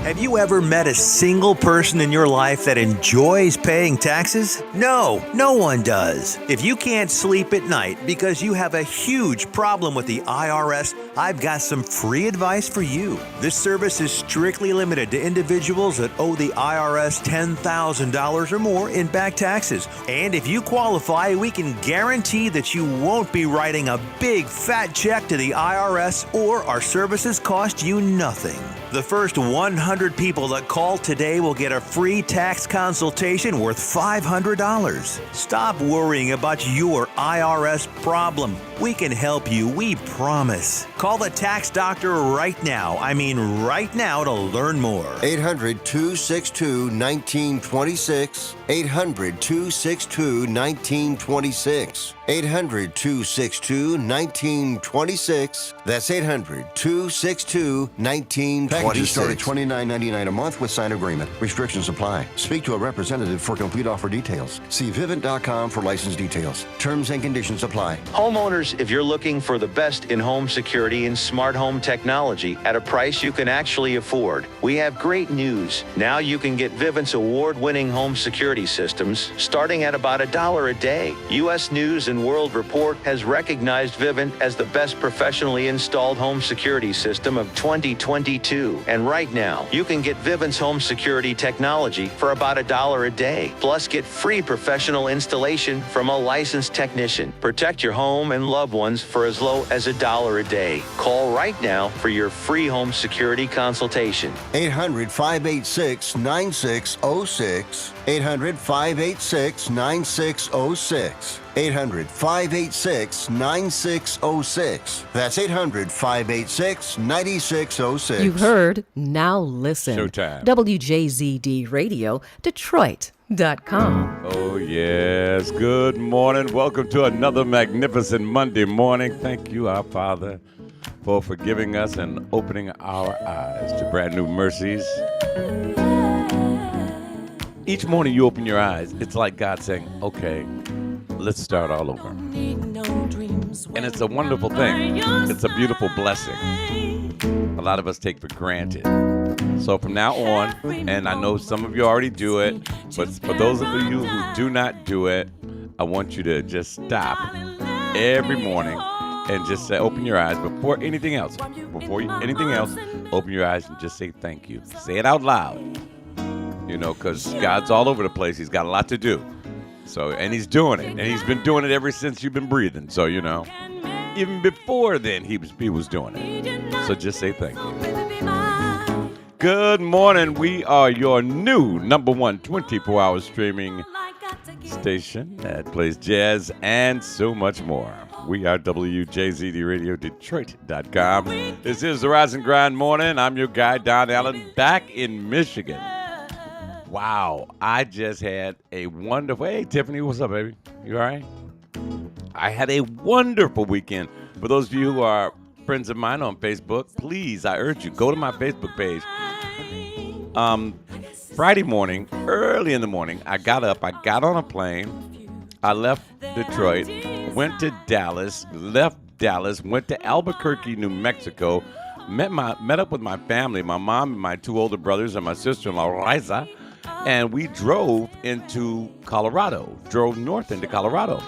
Have you ever met a single person in your life that enjoys paying taxes? No, no one does. If you can't sleep at night because you have a huge problem with the IRS, I've got some free advice for you. This service is strictly limited to individuals that owe the IRS $10,000 or more in back taxes. And if you qualify, we can guarantee that you won't be writing a big fat check to the IRS, or our services cost you nothing. The first 100 people that call today will get a free tax consultation worth $500. Stop worrying about your IRS problem. We can help you, we promise. Call the tax doctor right now. I mean right now, to learn more. 800-262-1926. 800-262-1926. 800-262-1926. That's 800-262-1926. Packages start at $29.99 a month with signed agreement. Restrictions apply. Speak to a representative for complete offer details. See Vivint.com for license details. Terms and conditions apply. Homeowners, if you're looking for the best in home security and smart home technology at a price you can actually afford, we have great news. Now you can get Vivint's award-winning home security systems starting at about $1 a day. U.S. News and World Report has recognized Vivint as the best professionally installed home security system of 2022. And right now, you can get Vivint's home security technology for about $1 a day. Plus, get free professional installation from a licensed technician. Protect your home and loved ones for as low as $1 a day. Call right now for your free home security consultation. 800-586-9606. 800-586-9606. 800-586-9606. That's 800-586-9606. You heard. Now listen. Showtime. WJZD Radio, Detroit.com. Oh, yes. Good morning. Welcome to another magnificent Monday morning. Thank you, our Father, for forgiving us and opening our eyes to brand new mercies. Each morning you open your eyes, it's like God saying, okay, let's start all over. And it's a wonderful thing. It's a beautiful blessing. A lot of us take for granted. So from now on, and I know some of you already do it, but for those of you who do not do it, I want you to just stop every morning and just say, open your eyes before anything else. Open your eyes and just say thank you. Say it out loud. You know, because God's all over the place. He's got a lot to do. So, and he's doing it. And he's been doing it ever since you've been breathing. So, you know, even before then, he was doing it. So just say thank you. Good morning. We are your new number one 24-hour streaming station that plays jazz and so much more. We are WJZD Radio, Detroit.com. This is the Rise and Grind Morning. I'm your guy, Don Allen, back in Michigan. Wow, I just had a wonderful... Hey, Tiffany, what's up, baby? You all right? I had a wonderful weekend. For those of you who are friends of mine on Facebook, please, I urge you, go to my Facebook page. Friday morning, early in the morning, I got up, I got on a plane, I left Detroit, went to Dallas, left Dallas, went to Albuquerque, New Mexico, met up with my family, my mom and my two older brothers and my sister-in-law, Liza, and we drove into Colorado, drove north into Colorado.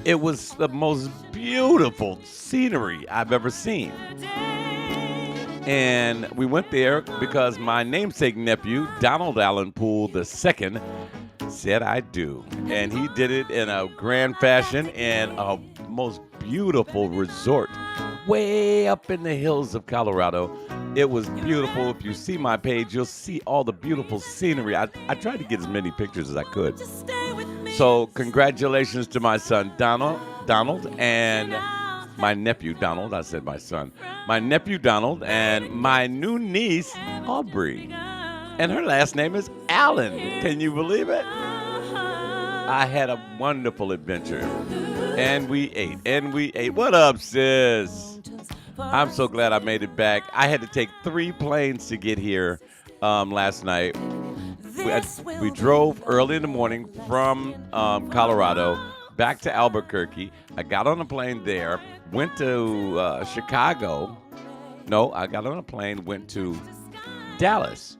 It was the most beautiful scenery I've ever seen. And we went there because my namesake nephew, Donald Allen Poole II, said I do. And he did it in a grand fashion in a most beautiful resort way up in the hills of Colorado. It was beautiful. If you see my page, you'll see all the beautiful scenery. I tried to get as many pictures as I could. So congratulations to my son, Donald, and my nephew, Donald. I said my son. My nephew, Donald, and my new niece, Aubrey. And her last name is Allen. Can you believe it? I had a wonderful adventure. And we ate. What up, sis? I'm so glad I made it back. I had to take 3 planes to get here last night. We drove early in the morning from Colorado back to Albuquerque. I got on a plane there, went to Chicago. No, I got on a plane, went to Dallas.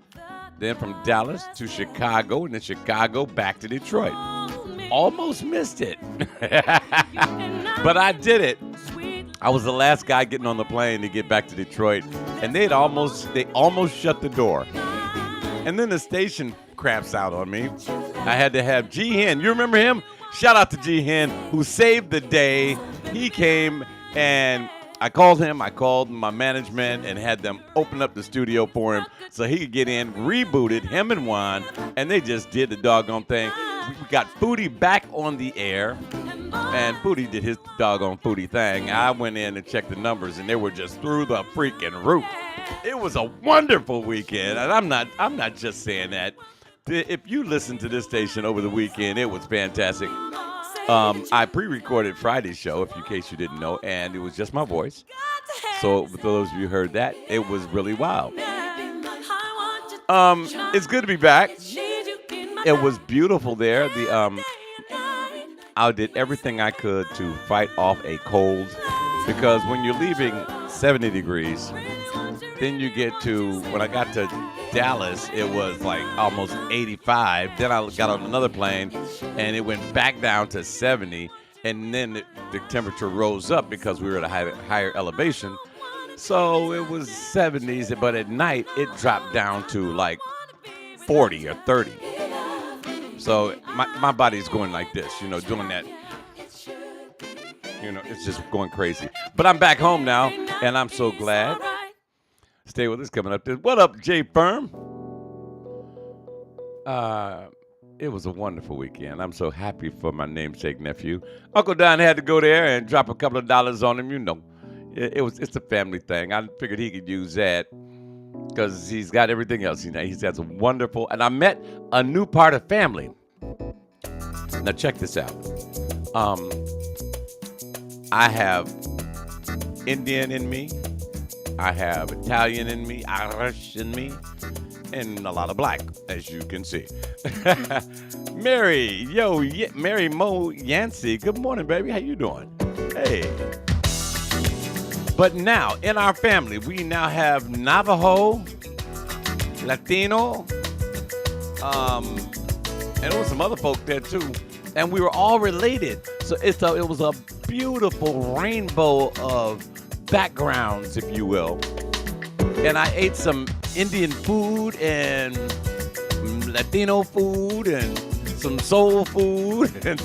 Then from Dallas to Chicago, and then Chicago back to Detroit. Almost missed it. But I did it. I was the last guy getting on the plane to get back to Detroit, and they almost shut the door. And then the station craps out on me. I had to have G Hen. You remember him? Shout out to G Hen, who saved the day. He came, and I called him. I called my management and had them open up the studio for him so he could get in, rebooted him and Juan, and they just did the doggone thing. We got Foodie back on the air, and Foodie did his doggone Foodie thing. I went in and checked the numbers, and they were just through the freaking roof. It was a wonderful weekend, and I'm not just saying that. If you listen to this station over the weekend, it was fantastic. I pre-recorded Friday's show, in case you didn't know, and it was just my voice. So for those of you who heard that, it was really wild. It's good to be back. It was beautiful there. I did everything I could to fight off a cold, because when you're leaving 70 degrees, then you get to, when I got to Dallas, it was like almost 85. Then I got on another plane, and it went back down to 70. And then the temperature rose up because we were at a higher elevation. So it was 70s, but at night, it dropped down to like 40 or 30. So my body's going like this, doing that. It's just going crazy. But I'm back home now, and I'm so glad. Stay with us coming up. What up, Jay Firm? It was a wonderful weekend. I'm so happy for my namesake nephew. Uncle Don had to go there and drop a couple of dollars on him. It's a family thing. I figured he could use that because he's got everything else. He's got some wonderful, and I met a new part of family. Now check this out. I have Indian in me. I have Italian in me, Irish in me, and a lot of black, as you can see. Mary Mo Yancey, good morning, baby. How you doing? Hey. But now, in our family, we now have Navajo, Latino, and there was some other folk there, too. And we were all related. So it was a beautiful rainbow of backgrounds, if you will. And I ate some Indian food and Latino food and some soul food and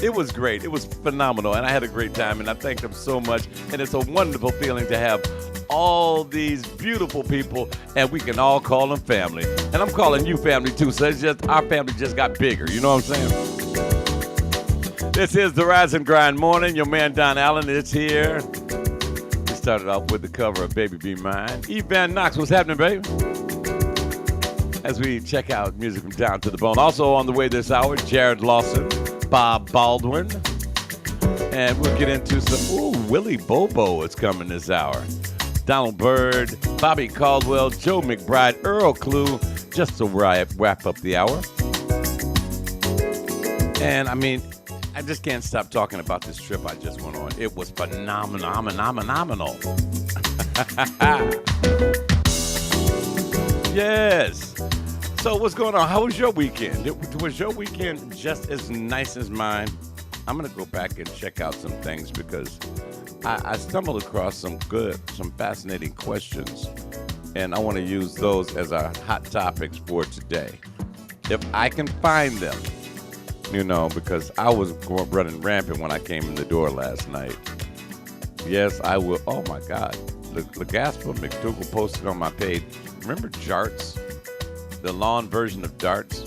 it was great. It was phenomenal, and I had a great time, and I thank them so much. And it's a wonderful feeling to have all these beautiful people, and we can all call them family. And I'm calling you family too, so it's just our family just got bigger. You know what I'm saying? This is the Rise and Grind Morning. Your man Don Allen is here. We started off with the cover of Baby Be Mine. Eve Van Knox, what's happening, baby? As we check out music from Down to the Bone. Also on the way this hour, Jared Lawson, Bob Baldwin. And we'll get into some, Willie Bobo is coming this hour. Donald Byrd, Bobby Caldwell, Joe McBride, Earl Clue, just to wrap up the hour. And I mean, I just can't stop talking about this trip I just went on. It was phenomenal. Yes. So what's going on? How was your weekend? Was your weekend just as nice as mine? I'm going to go back and check out some things because I stumbled across some fascinating questions, and I want to use those as our hot topics for today. If I can find them, because I was running rampant when I came in the door last night. Yes, I will. Oh, my God. Legaspa McDougal posted on my page. Remember Jarts? The lawn version of darts?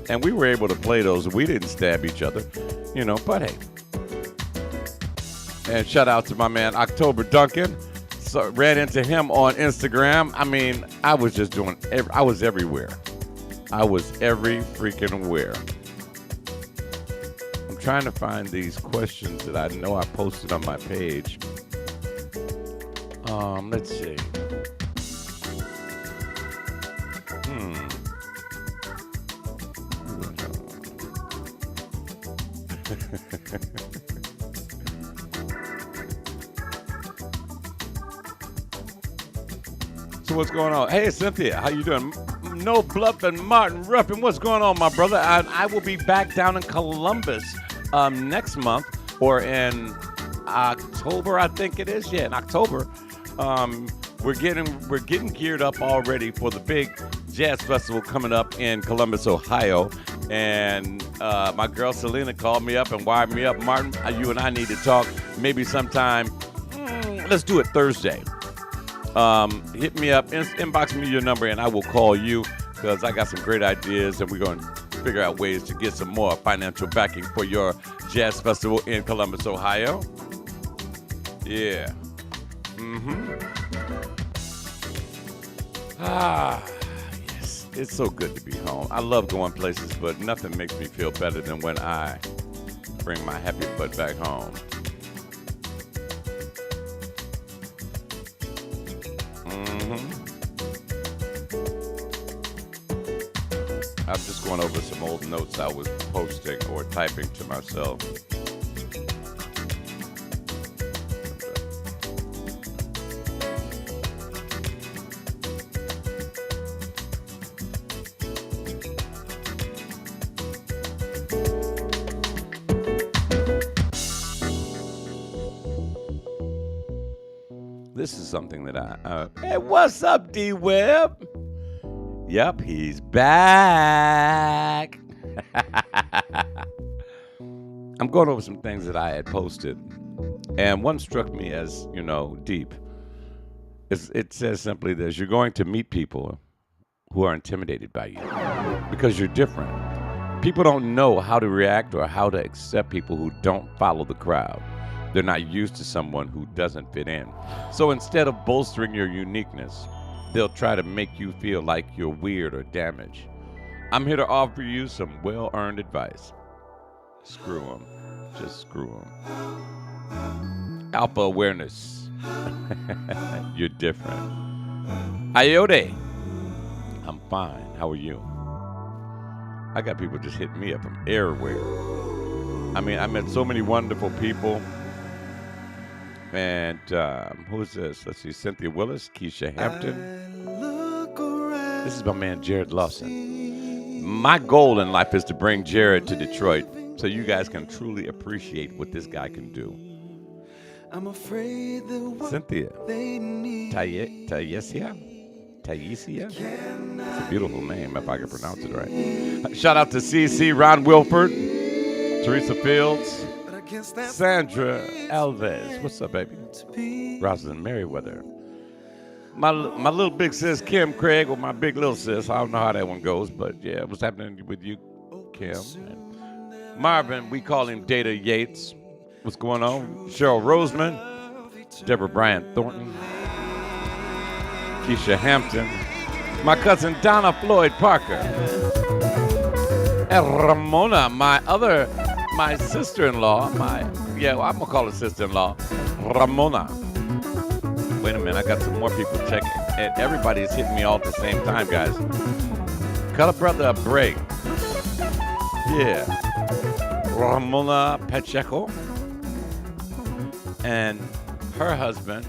And we were able to play those. We didn't stab each other, but hey. And shout out to my man, October Duncan. So, ran into him on Instagram. I mean, I was just I was everywhere. I was every freaking where. I'm trying to find these questions that I know I posted on my page. Let's see. So Jackson, what's going on? Hey, Cynthia, how you doing? No Bluffin' Martin Ruffin, what's going on, my brother? I will be back down in Columbus next month, or in October, I think it is. Yeah, in October. We're getting geared up already for the big jazz festival coming up in Columbus, Ohio. And my girl Selena called me up and wired me up. Martin, you and I need to talk maybe sometime. Let's do it Thursday. Hit me up, inbox me your number, and I will call you because I got some great ideas, and we're going to figure out ways to get some more financial backing for your jazz festival in Columbus, Ohio. Yeah. Yes. It's so good to be home. I love going places, but nothing makes me feel better than when I bring my happy butt back home. I'm just going over some old notes I was posting or typing to myself. This is something that hey, what's up, D-Web? Yep, he's back. I'm going over some things that I had posted, and one struck me as, deep. It says simply this: you're going to meet people who are intimidated by you because you're different. People don't know how to react or how to accept people who don't follow the crowd. They're not used to someone who doesn't fit in. So instead of bolstering your uniqueness, they'll try to make you feel like you're weird or damaged. I'm here to offer you some well-earned advice. Screw them. Just screw them. Alpha awareness. You're different. Iote. I'm fine. How are you? I got people just hitting me up from everywhere. I mean, I met so many wonderful people. And who's this? Let's see. Cynthia Willis, Keisha Hampton. This is my man, Jared Lawson. My goal in life is to bring Jared to Detroit so you guys can truly appreciate what this guy can do. Cynthia. Tayesia? It's a beautiful name, if I can pronounce it right. Shout out to CC, Ron Wilford, Teresa Fields, Sandra Alves. What's up, baby? Rosalind Merriweather. My little big sis, Kim Craig, or my big little sis. I don't know how that one goes, but yeah, what's happening with you, Kim? And Marvin, we call him Data Yates. What's going on? Cheryl Roseman, Deborah Bryant Thornton, Keisha Hampton, my cousin Donna Floyd Parker, and Ramona, my sister-in-law, I'm gonna call her sister-in-law, Ramona. Wait a minute, I got some more people checking, and everybody's hitting me all at the same time, guys. Cut a brother a break. Yeah. Ramona Pacheco and her husband,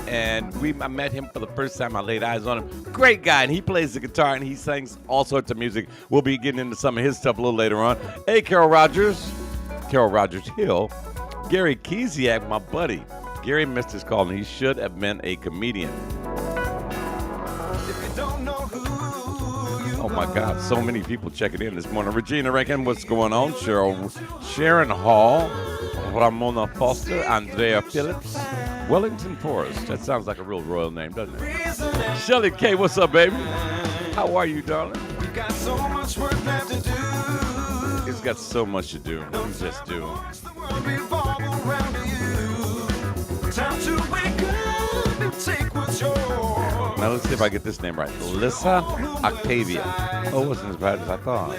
and I met him for the first time. I laid eyes on him. Great guy, and he plays the guitar, and he sings all sorts of music. We'll be getting into some of his stuff a little later on. Hey, Carol Rogers Hill, Gary Kiesiak, my buddy. Gary missed his call, and he should have been a comedian. Oh, my God, so many people checking in this morning. Regina Rankin, what's going on? Sharon Hall, Ramona Foster, Andrea Phillips, Wellington Forrest. That sounds like a real royal name, doesn't it? Shelly K, what's up, baby? How are you, darling? We've got so much work left to do. It's got so much to do. We just do. Time to wake up and take what's yours. Now let's see if I get this name right. Alyssa Octavia. Oh, it wasn't as bad as I thought.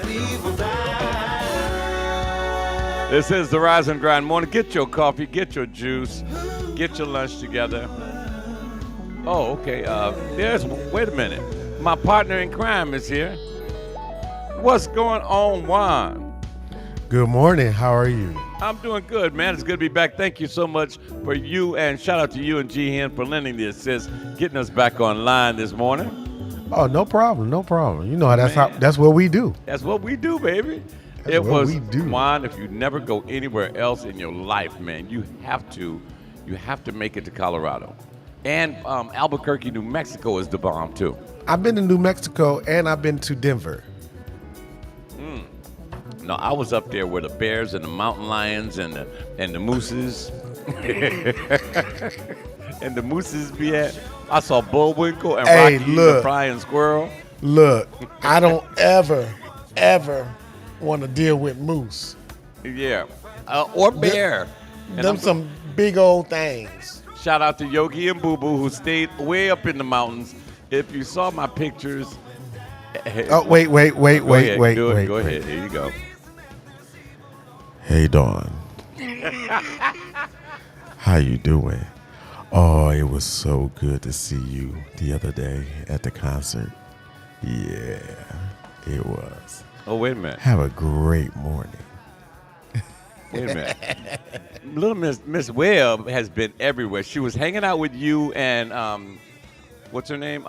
This is the Rise and Grind morning. Get your coffee, get your juice, get your lunch together. Oh, okay. Wait a minute. My partner in crime is here. What's going on, Juan? Good morning. How are you? I'm doing good, man. It's good to be back. Thank you so much for you, and shout out to you and G Hen for lending the assist, getting us back online this morning. Oh, no problem. No problem. You know that's what we do. That's what we do, baby. That's what we do. Juan, if you never go anywhere else in your life, man, you have to make it to Colorado. And Albuquerque, New Mexico is the bomb too. I've been to New Mexico and I've been to Denver. No, I was up there with the bears and the mountain lions and the mooses. And the mooses be at. I saw Bullwinkle and Rocky the flying squirrel. Look, I don't ever want to deal with moose. Yeah, or bear. Them some big old things. Shout out to Yogi and Boo Boo who stayed way up in the mountains. If you saw my pictures. Oh, wait. Go ahead. Here you go. Hey, Dawn. How you doing? Oh, it was so good to see you the other day at the concert. Yeah, it was. Oh, wait a minute. Have a great morning. Wait a minute. Little Miss Webb has been everywhere. She was hanging out with you and what's her name?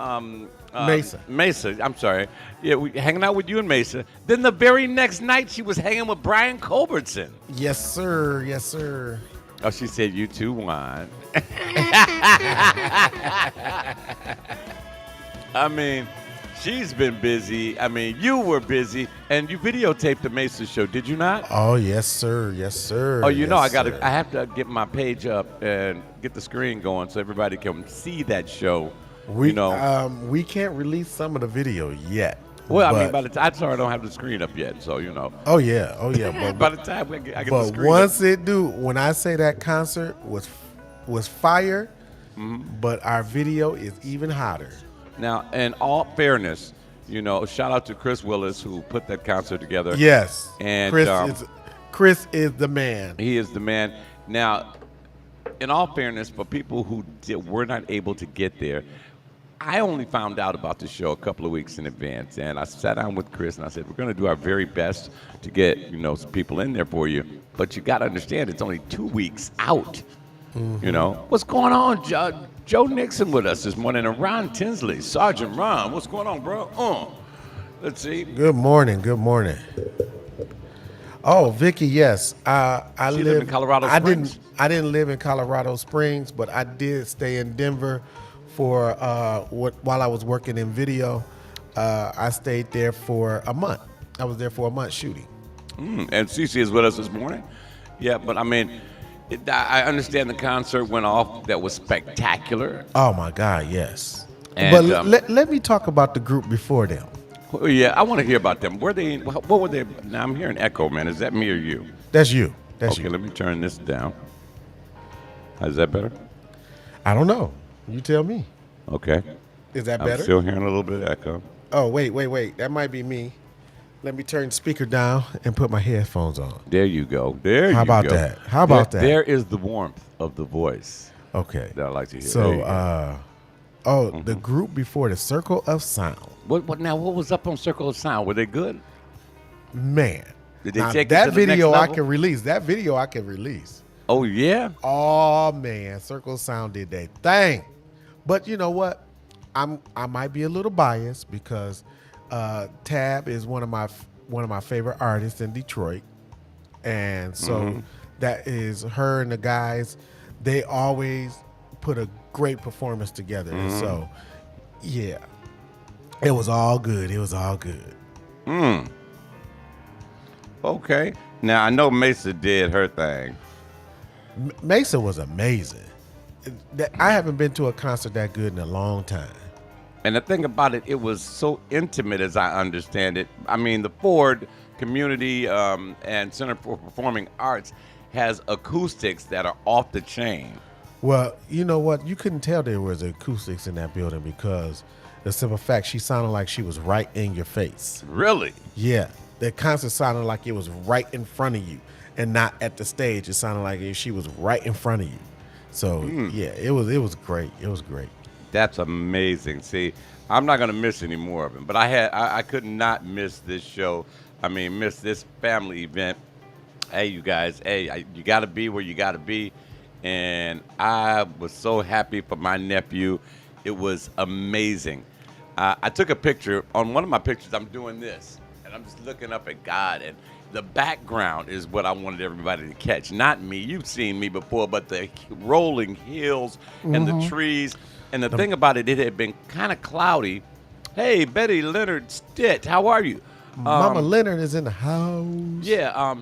Mesa. Mesa. I'm sorry. Yeah, hanging out with you and Mesa. Then the very next night, she was hanging with Brian Culbertson. Yes, sir. Yes, sir. Oh, she said you too, Juan. I mean, she's been busy. I mean, you were busy, and you videotaped the Mesa show, did you not? Oh, yes, sir. Yes, sir. Oh, you know, yes, I have to get my page up and get the screen going so everybody can see that show. We can't release some of the video yet. Well, I mean, by the time I don't have the screen up yet, so you know. Oh yeah. But by the time I get the but screen once up. it do, when I say that concert was fire, but our video is even hotter. Now, in all fairness, you know, shout out to Chris Willis who put that concert together. Yes, and Chris is the man. He is the man. Now, in all fairness, for people who were not able to get there, I only found out about the show a couple of weeks in advance, and I sat down with Chris and I said, we're going to do our very best to get, you know, some people in there for you, but you got to understand it's only 2 weeks out. You know, what's going on? Joe Nixon with us this morning, and Ron Tinsley, Sergeant Ron. What's going on, bro? Let's see. Good morning. Oh, Vicky, yes. I live in Colorado Springs. I didn't live in Colorado Springs, but I did stay in Denver for while I was working in video. I stayed there for a month. I was there for a month shooting. And Cece is with us this morning. Yeah, but I mean, I understand the concert went off. That was spectacular. Oh my God, yes. And, but let me talk about the group before them. Well, yeah, I want to hear about them. What were they? Now I'm hearing echo, man. Is that me or you? That's you. Okay, let me turn this down. Is that better? I don't know. You tell me. Okay. Is that better? I'm still hearing a little bit of echo. Oh, wait. That might be me. Let me turn the speaker down and put my headphones on. There you go. How about that? How about that? There is the warmth of the voice. Okay. That I like to hear. So, the group before the Circle of Sound. What was up on Circle of Sound? Were they good? Man. Did they take that it to the video next I level? can release. That video I can release. Oh, yeah? Oh, man. Circle of Sound did that thing. But you know what? I might be a little biased because Tab is one of my favorite artists in Detroit, and so that is her and the guys. They always put a great performance together, and so yeah, it was all good. Okay. Now I know Mesa did her thing. Mesa was amazing. I haven't been to a concert that good in a long time. And the thing about it, it was so intimate as I understand it. I mean, the Ford Community and Center for Performing Arts has acoustics that are off the chain. Well, you know what? You couldn't tell there was acoustics in that building because the simple fact she sounded like she was right in your face. Really? Yeah. The concert sounded like it was right in front of you and not at the stage. It sounded like she was right in front of you. So yeah, it was great. It was great. That's amazing. See, I'm not gonna miss any more of them, but I could not miss this show. I mean, miss this family event. Hey, you guys. Hey, you got to be where you got to be. And I was so happy for my nephew. It was amazing. I took a picture. On one of my pictures, I'm doing this. And I'm just looking up at God. And the background is what I wanted everybody to catch. Not me. You've seen me before. But the rolling hills and the trees. And the thing about it, it had been kind of cloudy. Hey, Betty Leonard Stitt, how are you? Mama Leonard is in the house. Yeah,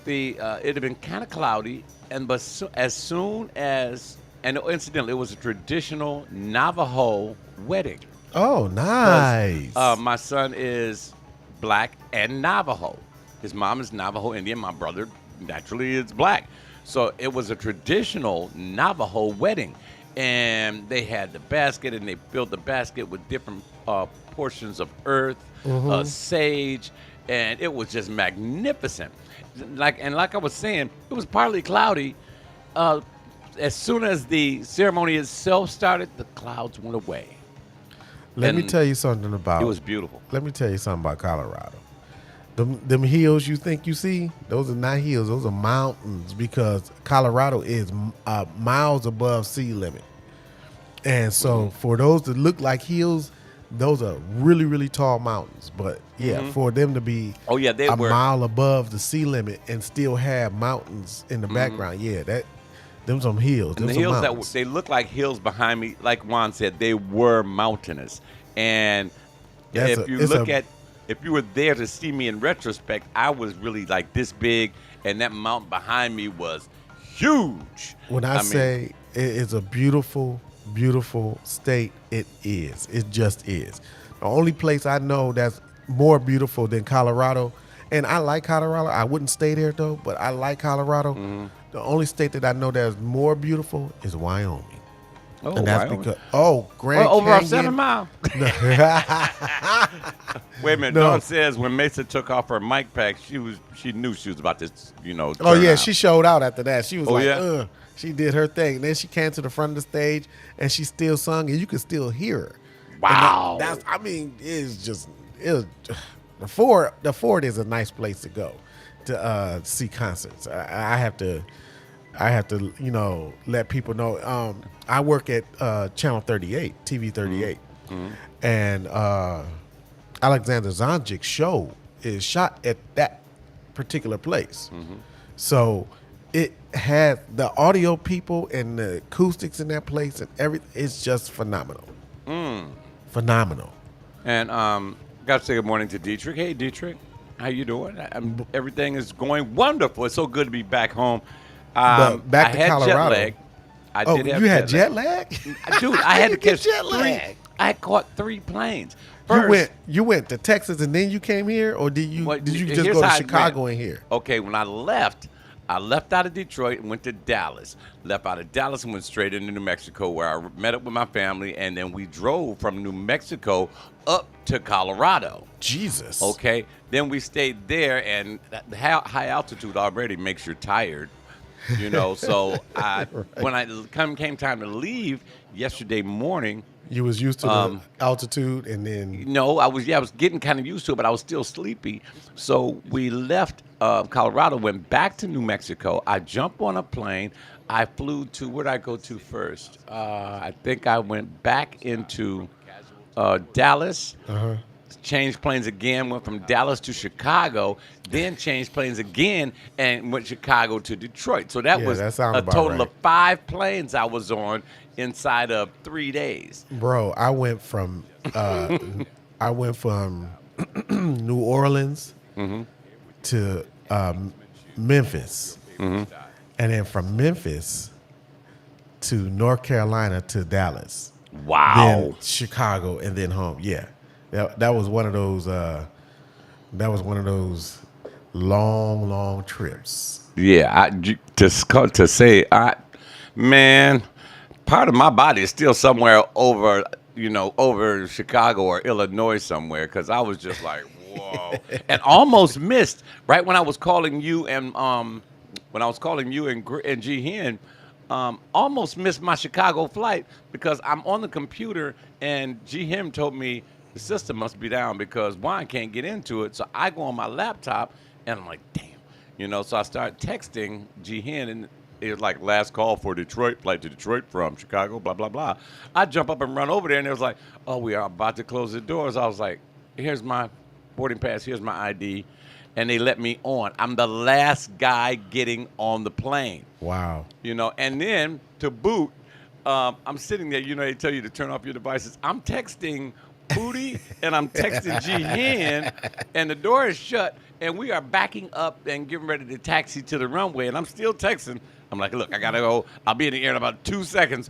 it had been kind of cloudy, as soon as, and incidentally, it was a traditional Navajo wedding. Oh, nice. My son is black and Navajo. His mom is Navajo Indian. My brother naturally is black. So it was a traditional Navajo wedding. And they had the basket, and they filled the basket with different portions of earth, sage, and it was just magnificent. Like I was saying, it was partly cloudy. As soon as the ceremony itself started, the clouds went away. Let me tell you something about. It was beautiful. Let me tell you something about Colorado. Them hills you think you see, those are not hills, those are mountains, because Colorado is miles above sea limit. And so for those that look like hills, those are really, really tall mountains. But yeah, for them to be a mile above the sea limit and still have mountains in the background, them some hills. And the hills they look like hills behind me, like Juan said, they were mountainous. And if you were there to see me in retrospect, I was really like this big, and that mountain behind me was huge. When I say it is a beautiful, beautiful state, it is. It just is. The only place I know that's more beautiful than Colorado, and I like Colorado. I wouldn't stay there though, but I like Colorado. The only state that I know that's more beautiful is Wyoming. Oh, and that's Wyoming. because Grand over Canyon. 7 Mile. Wait a minute. No. Dawn says when Mesa took off her mic pack, she knew she was about to, Oh yeah, turn out. she showed out after that. She was yeah? Ugh. She did her thing. Then she came to the front of the stage and she still sung, and you could still hear her. Wow. The Ford is a nice place to go to see concerts. I have to let people know. I work at Channel 38, TV 38, and Alexander Zonjic's show is shot at that particular place. So it has the audio people and the acoustics in that place and everything. It's just phenomenal. Phenomenal. And got to say good morning to Dietrich. Hey, Dietrich, how you doing? Everything is going wonderful. It's so good to be back home. But back to I had Colorado. jet lag. You had jet lag? Dude, I had to catch jet lag. I caught 3 planes. First, You went to Texas and then you came here, or did you just here's go to how it Chicago went. and here? Okay, when I left out of Detroit and went to Dallas. Left out of Dallas and went straight into New Mexico, where I met up with my family, and then we drove from New Mexico up to Colorado. Jesus. Okay, then we stayed there, and the high altitude already makes you tired. So when came time to leave yesterday morning. You was used to the altitude, and then No, I was getting kind of used to it, but I was still sleepy. So we left Colorado, went back to New Mexico. I jumped on a plane. I flew to, where did I go to first? I think I went back into Dallas. Changed planes again, went from Dallas to Chicago, then changed planes again and went Chicago to Detroit. So that was a total of 5 planes I was on inside of 3 days. Bro, I went from New Orleans to Memphis, and then from Memphis to North Carolina to Dallas. Wow. Then Chicago, and then home. Yeah. That was one of those. That was one of those long trips. Yeah, to say, man, part of my body is still somewhere over Chicago or Illinois somewhere, because I was just like, whoa, and almost missed right when I was calling you and G Hen. Almost missed my Chicago flight because I'm on the computer and G Hen told me the system must be down because Juan can't get into it. So I go on my laptop and I'm like, damn, So I started texting G Hen, and it was like last call for Detroit, flight to Detroit from Chicago, blah, blah, blah. I jump up and run over there, and it was like, oh, we are about to close the doors. I was like, here's my boarding pass, here's my ID, and they let me on. I'm the last guy getting on the plane. Wow. And then to boot, I'm sitting there, they tell you to turn off your devices. I'm texting Booty and I'm texting G Hen, and the door is shut, and we are backing up and getting ready to taxi to the runway, and I'm still texting. I'm like, look, I gotta go. I'll be in the air in about 2 seconds.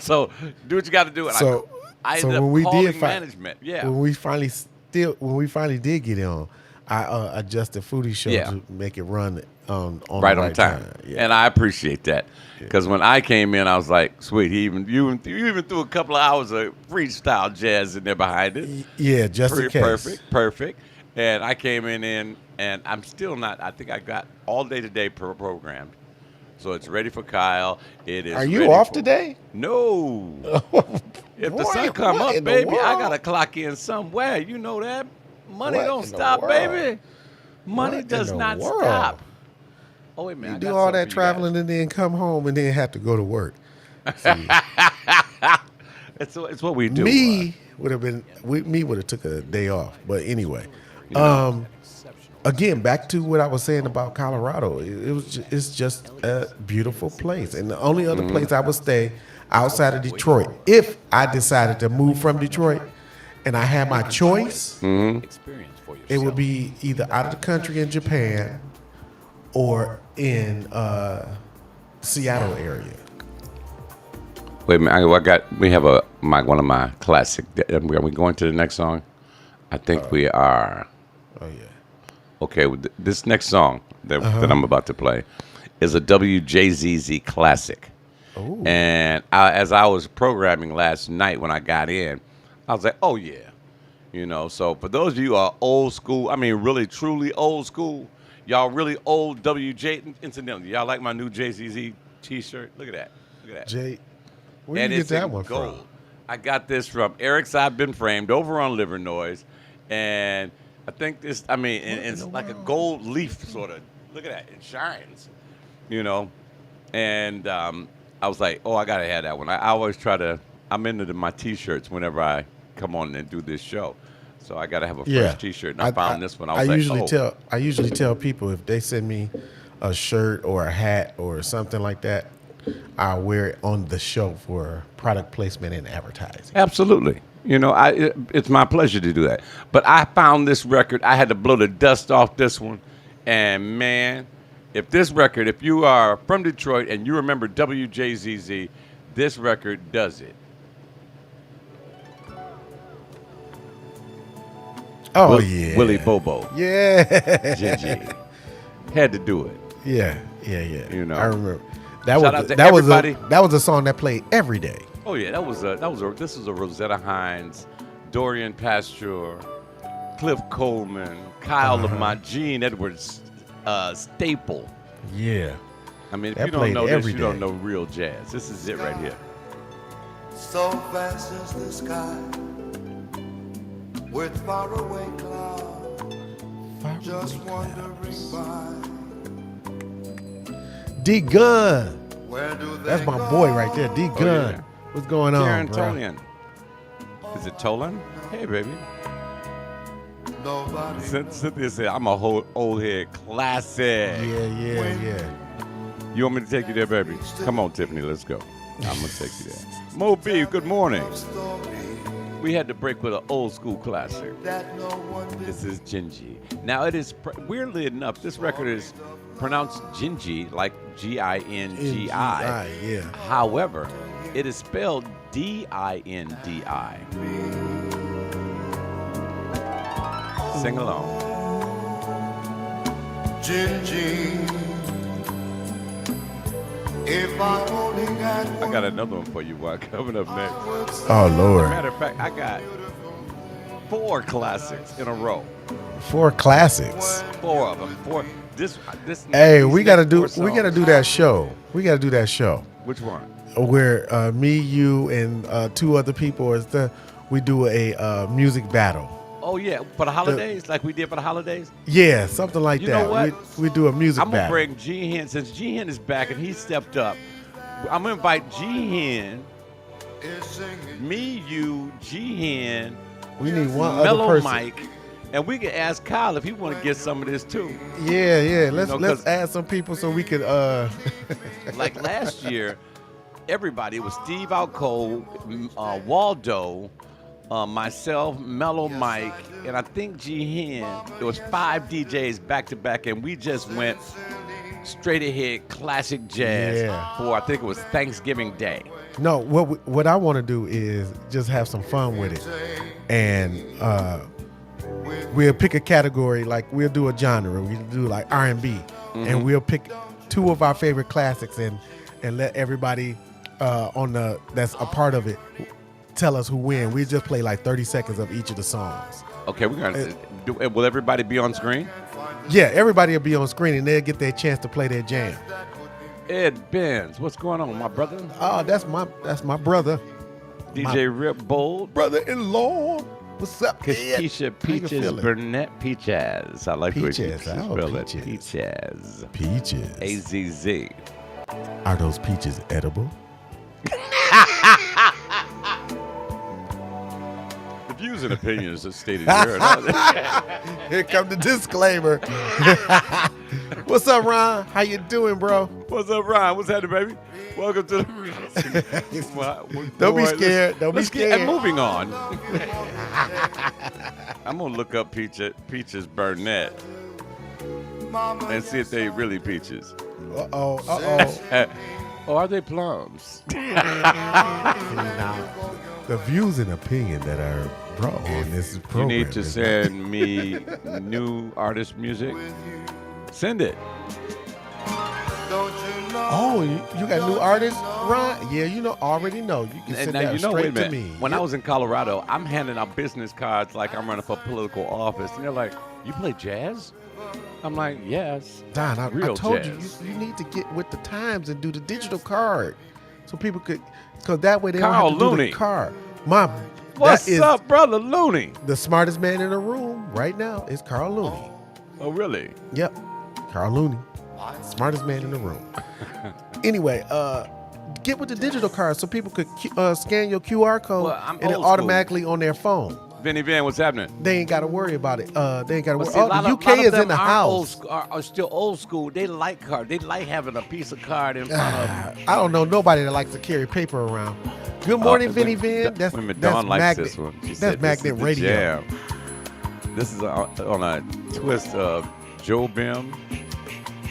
So do what you got to do. And I ended up calling management. Yeah. When we finally did get on, I adjusted Foodie Show to make it run on right the on time. Yeah. And I appreciate that, because when I came in, I was like, sweet. You even threw a couple of hours of freestyle jazz in there behind it. Yeah, just in case. Perfect. And I came in, and I'm still not. I think I got all day today programmed. So it's ready for Kyle. It is. Are you off today? No. If the sun come up, baby, I gotta clock in somewhere. You know that. Money don't stop, baby. Money does not stop. Oh wait, man. You do all that traveling and then come home and then have to go to work. It's what we do. Me would have took a day off, but anyway. Again, back to what I was saying about Colorado. It's just a beautiful place, and the only other place I would stay outside of Detroit, if I decided to move from Detroit, and I had my choice, it would be either out of the country in Japan or in Seattle area. Wait a minute, we have one of my classic. Are we going to the next song? I think we are. Oh yeah. Okay, this next song that I'm about to play is a WJZZ classic. Ooh. And as I was programming last night when I got in, I was like, oh, yeah. So for those of you who are old school, I mean really, truly old school, y'all really old WJ, incidentally, y'all like my new JZZ T-shirt? Look at that. Jay, where did you get that one from? I got this from Eric's I've Been Framed over on Liver Noise, and I think and it's like a gold leaf sort of. Look at that. It shines, And I was like, oh, I got to have that one. I always I'm into my T-shirts whenever I come on and do this show. So I got to have a fresh T-shirt. And I found this one. I usually tell people if they send me a shirt or a hat or something like that, I'll wear it on the show for product placement and advertising. Absolutely. It's my pleasure to do that. But I found this record. I had to blow the dust off this one. And, man, if you are from Detroit and you remember WJZZ, this record does it. Oh, yeah. Willie Bobo. Yeah. Gingy. Had to do it. Yeah. I remember. That was a song that played every day. Oh yeah, this was a Rosetta Hines, Dorian Pasteur, Cliff Coleman, Kyle Lamont, Gene Edwards, staple. Yeah. I mean, if you don't know this, you don't know real jazz. This is it right here. So fast as the sky, with faraway clouds, just wandering by. D Gun. Where do they That's my boy right there, D Gun. Oh, yeah. What's going on, Karen bro? Tolian. Is it Tolan? Hey, baby. Cynthia said, I'm a whole old head classic. Yeah. You want me to take you there, baby? Come on, Tiffany, let's go. I'm going to take you there. Mo B, good morning. We had to break with an old school classic. This is Gingy. Now, it is, weirdly enough, this record is pronounced Gingy, like G-I-N-G-I. Yeah. However, it is spelled D-I-N-D-I. Sing along. Gingy, if I only got I got another one for you, coming up next. Oh, Lord. Matter of fact, I got 4 classics in a row. 4 classics. 4 of them. This. Hey, we gotta do that show. We gotta do that show. Which one? Where me, you, and 2 other people we do a music battle. Oh yeah, for the holidays, like we did for the holidays. Yeah, something like You that. know what? We do a music I'm gonna battle. bring G Hen since G Hen is back and he stepped up. I'm gonna invite G Hen, me, you, G Hen, We need one other Mellow person. Mike, and we can ask Kyle if he want to get some of this too. Yeah. Let's know, 'cause- add some people so we could Like last year, everybody, it was Steve Alco, Waldo, myself, Mellow Mike, and I think G Hen. There was 5 DJs back to back, and we just went straight ahead classic jazz Yeah. for I think it was Thanksgiving Day. No, what I want to do is just have some fun with it, and we'll pick a category. Like we'll do a genre. We'll do like R&B, and we'll pick 2 of our favorite classics and let everybody that's a part of it tell us who win. We just play like 30 seconds of each of the songs. Okay, we're gonna. Will everybody be on screen? Yeah, everybody will be on screen and they'll get their chance to play their jam. Ed Benz, what's going on, my brother? Oh, that's my brother. DJ Rip Bold. Brother-in-law. What's up, Ed? Keisha How you Peaches feeling? Burnett Peaches. I like the way you Peaches. Oh, spell it. Peaches. Peaches. Peaches. AZZ. Are those peaches edible? The views and opinions are stated here. Here come the disclaimer. What's up, Ron? How you doing, bro? What's up, Ryan? What's happening, baby? Welcome to the. Don't be scared. Don't be let's scared. And moving on. I'm gonna look up Peaches Burnett and see if they really peaches. Uh-oh. Or are they plums? Now, the views and opinion that are brought on this You program. need to is- send me new artist music. Send it. Oh, you got new artists, Ron? Yeah, already know. You can And send now that you know, straight wait a to minute. me. When I was in Colorado, I'm handing out business cards like I'm running for political office, and they're like, "You play jazz?" I'm like, "Yes." Don, I Real told jazz. you need to get with the times and do the digital card, so people could, because that way they Carl don't have to Looney. do the card. Mom, What's that is up, brother Looney? the smartest man in the room right now is Carl Looney. Oh, really? Yep, Carl Looney, smartest man in the room. Anyway, get with the digital card so people could scan your QR code Well, I'm and it old automatically on their phone. Vinny Van, what's happening? They ain't got to worry about it. They ain't got to worry. See, a Oh, lot the of- UK lot of is them in the are house. are still old school. They like card. They like having a piece of card in front of them. I don't know nobody that likes to carry paper around. Good morning, Vinny Vin- Van. That's Wait a minute, that's Dawn likes magnet. this one. She That's said this is magnet the radio. jam. This is on a twist of Joe Bim.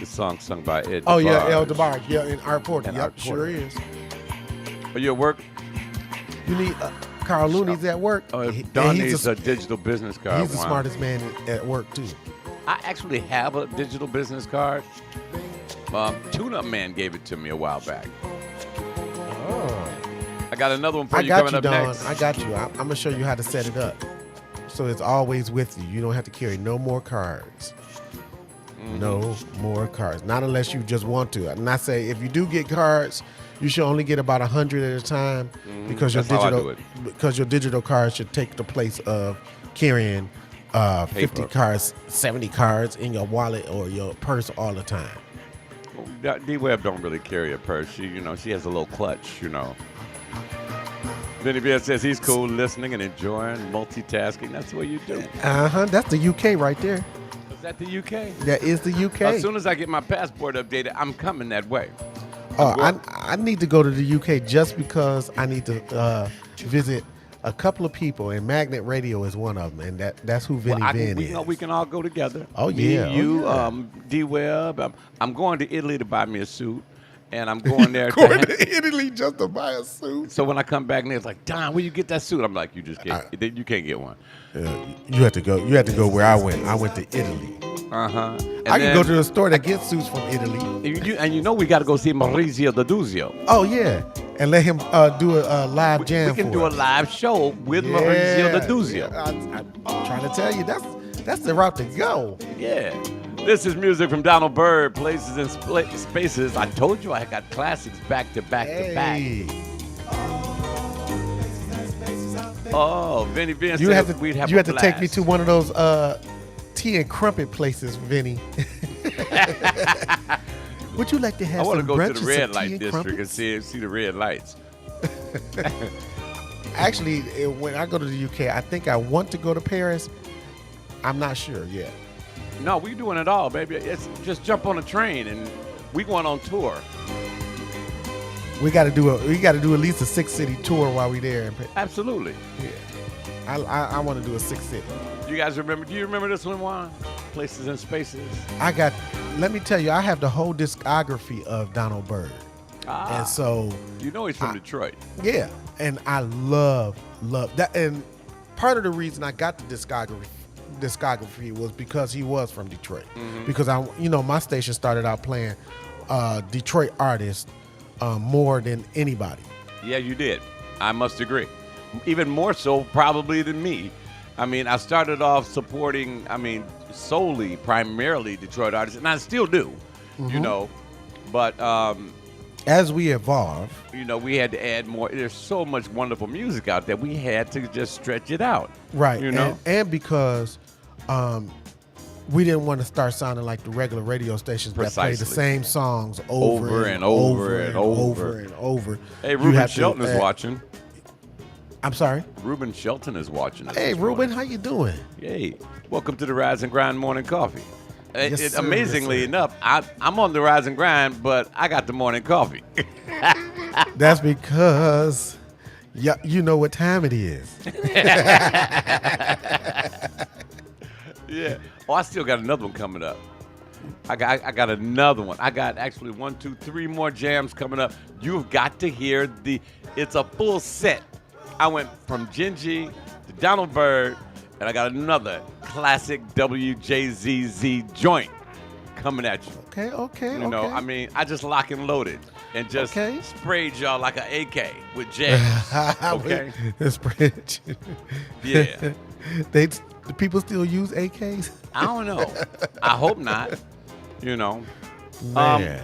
The song sung by Ed. Oh yeah, DeBarge. El DeBarge. Yeah, in Art Porter. And Yep, Art sure Porter. is. Are you at work? You need Carl Looney's at work. Oh, and Don he's needs a digital business card. He's the Wow. smartest man at work too. I actually have a digital business card. Tuna Man gave it to me a while back. Oh. I got another one for I you got coming you, up Don. next. I got you. I'm gonna show you how to set it up, so it's always with you. You don't have to carry no more cards. Mm-hmm. No more cards. Not unless you just want to. And I say if you do get cards, you should only get about 100 at a time because That's how I do your digital card should take the place of carrying 50 Paper. cards, 70 cards in your wallet or your purse all the time. D-Web don't really carry a purse. She has a little clutch, Vinny Bear says he's cool listening and enjoying multitasking. That's what you do. That's the UK right there. Is that the UK? That is the UK. As soon as I get my passport updated, I'm coming that way. I need to go to the UK just because I need to visit a couple of people, and Magnet Radio is one of them, and that's who Vinny Van is. We can all go together. Oh, Me, yeah. Oh, you, yeah. D-Web. I'm going to Italy to buy me a suit, and I'm going there Going to Italy just to buy a suit. So when I come back, and it's like, Don, where you get that suit? I'm like, you can't get one. You have to go. You have to go where I went. I went to Italy. Uh-huh. I can go to the store that gets suits from Italy. And we got to go see Maurizio D'Aduzio. Oh yeah, and let him do a live jam. We can for do a us. live show with Maurizio D'Aduzio. I'm trying to tell you that's the route to go. Yeah. This is music from Donald Byrd, Places and Spaces. I told you I got classics back to back to back. Hey. Oh, Vinny Vince. You have to we'd have you a have to take me blast. to one of those tea and crumpet places, Vinny. Would you like to have I want to some go to brunches the red of tea light and district and crumpets? see the red lights. Actually, when I go to the UK, I think I want to go to Paris. I'm not sure yet. No, we doing it all, baby. It's just jump on a train and we going on tour. We got to do at least a 6-city tour while we there. Absolutely. Yeah, I want to do a 6-city. You guys remember? Do you remember this one, Juan? Places and Spaces. Let me tell you, I have the whole discography of Donald Byrd. And so You know he's from Detroit. yeah, and I love that. And part of the reason I got the discography was because he was from Detroit. Because my station started out playing Detroit artists more than anybody. Yeah, you did. I must agree. Even more so probably than me. I mean, I started off supporting, solely, primarily Detroit artists, and I still do, But, As we evolve, we had to add more. There's so much wonderful music out there. We had to just stretch it out. right? You And because we didn't want to start sounding like the regular radio stations that play the Precisely. same songs Over over and and over over and and over. over and over. Hey, You Ruben have to Shelton is add- watching. I'm sorry. Ruben Shelton is watching us. Hey, this Ruben, morning. how you doing? Hey, welcome to the Rise and Grind Morning Coffee. Yes, sir, Amazingly yes, sir. enough, I'm on the Rise and Grind, but I got the morning coffee. That's because you know what time it is. Yeah. Oh, I still got another one coming up. I got another one. I got actually 1, 2, 3 more jams coming up. You've got to hear it's a full set. I went from Gingy to Donald Byrd, and I got another classic WJZZ joint coming at you. Okay. I just lock and loaded and just Okay. sprayed y'all like an AK with jams. Okay. Yeah. Do people still use AKs? I don't know. I hope not. Man.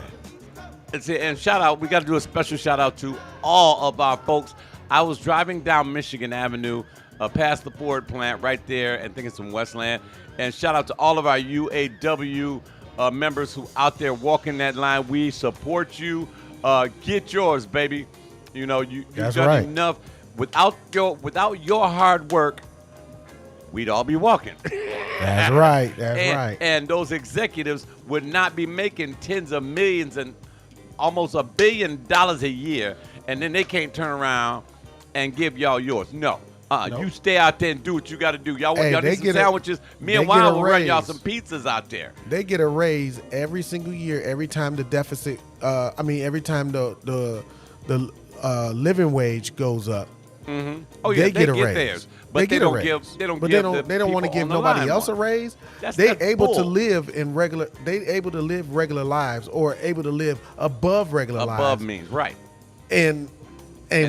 And shout out, we got to do a special shout out to all of our folks. I was driving down Michigan Avenue, past the Ford plant right there, and think it's in Westland. And shout out to all of our UAW members who out there walking that line. We support you. Get yours, baby. You've That's done right. enough. Without your hard work, we'd all be walking. That's right. That's right. And those executives would not be making tens of millions and almost $1 billion a year, and then they can't turn around and give y'all yours. No. Nope. You stay out there and do what you got to do. Y'all Hey, need they some get sandwiches. Me and they get a Juan will run y'all raise. some pizzas out there. They get a raise every single year. Every time the deficit, every time the living wage goes up. Mm-hmm. Oh yeah, they get a get raise. theirs, but they they get a don't raise. give. They don't But give. they don't want to give nobody else a raise. They That's able to bull. live in regular. They able to live regular lives or able to live above regular Above lives. means right. And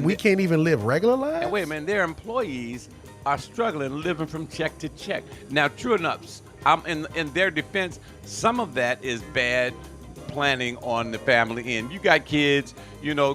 we can't even live regular lives. And wait a minute, their employees are struggling, living from check to check. Now, true enough, I'm in their defense. Some of that is bad planning on the family end. You got kids,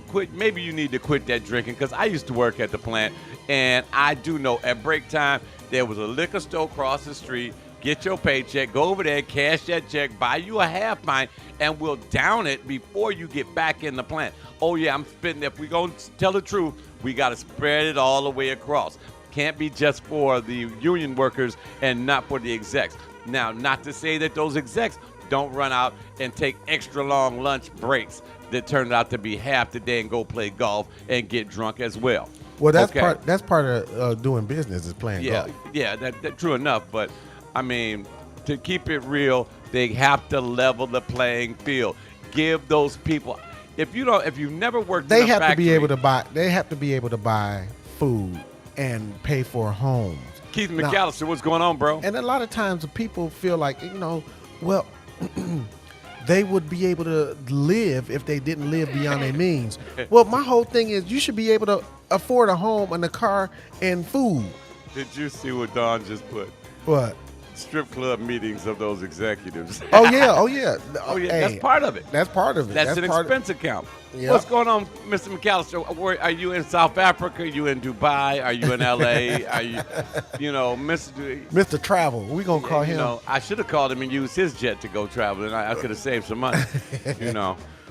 quit. Maybe you need to quit that drinking, because I used to work at the plant, and I do know at break time there was a liquor store across the street. Get your paycheck, go over there, cash that check, buy you a half pint, and we'll down it before you get back in the plant. Oh yeah, I'm spitting. If we gonna tell the truth, we got to spread it all the way across. Can't be just for the union workers and not for the execs. Now, not to say that those execs don't run out and take extra long lunch breaks that turn out to be half the day and go play golf and get drunk as well. Well, that's Okay? part. That's part of doing business is playing Yeah, golf. yeah, that true enough. But to keep it real, they have to level the playing field. Give those people. If you've never worked, They in a have to be factory- able to buy. They have to be able to buy food and pay for homes. Keith Now- McAllister, what's going on, bro? And a lot of times the people feel like, well, they would be able to live if they didn't live beyond their means. Well, my whole thing is you should be able to afford a home and a car and food. Did you see what Don just put? What? strip club meetings of those executives. Oh yeah, oh yeah, Oh yeah, Hey, that's part of it. That's part of it. That's an part expense account. Yep. What's going on, Mr. McAllister? Are you in South Africa? Are you in Dubai? Are you in LA? Are you, Mr. Travel. We're going to call him. I should have called him and used his jet to go travel, and I could have saved some money.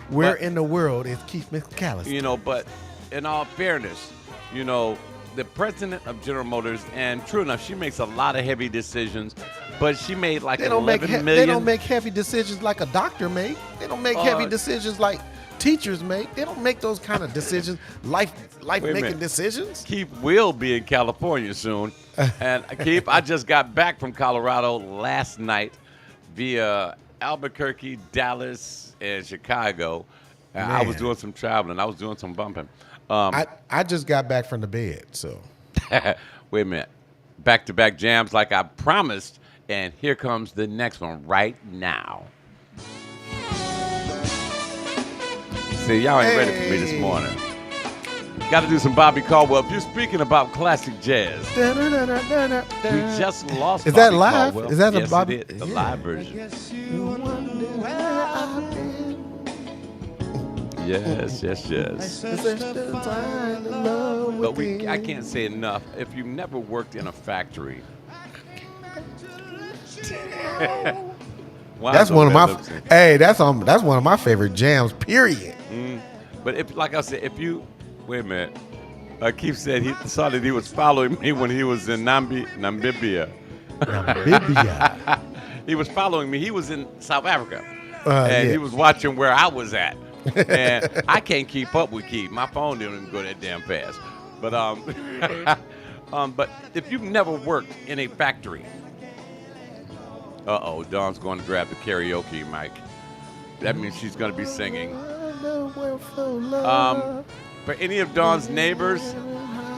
Where in the world is Keith McAllister? But in all fairness, the president of General Motors, and true enough, she makes a lot of heavy decisions, but she made like They don't $11 make heavy decisions like a doctor make. They don't make heavy decisions like teachers make. They don't make those kind of decisions, life making decisions. Keith will be in California soon. And Keith, I just got back from Colorado last night via Albuquerque, Dallas, and Chicago. I was doing some traveling. I was doing some bumping. I just got back from the bed, so. Wait a minute. Back-to-back jams like I promised, and here comes the next one right now. See, y'all ain't ready for me this morning. Got to do some Bobby Caldwell. If you're speaking about classic jazz, we just lost. Is Bobby that live? Caldwell. Is that yes, a Bobby? It is, the live version. Yes. But I can't say enough. If you've never worked in a factory, that's one of my. That's one of my favorite jams. Period. But if, like I said, wait a minute. Keith said he saw that he was following me when he was in Namibia. He was following me. He was in South Africa, and he was watching where I was at. And I can't keep up with Keith. My phone didn't even go that damn fast. But but if you've never worked in a factory, Dawn's going to grab the karaoke mic. That means she's going to be singing. For any of Dawn's neighbors,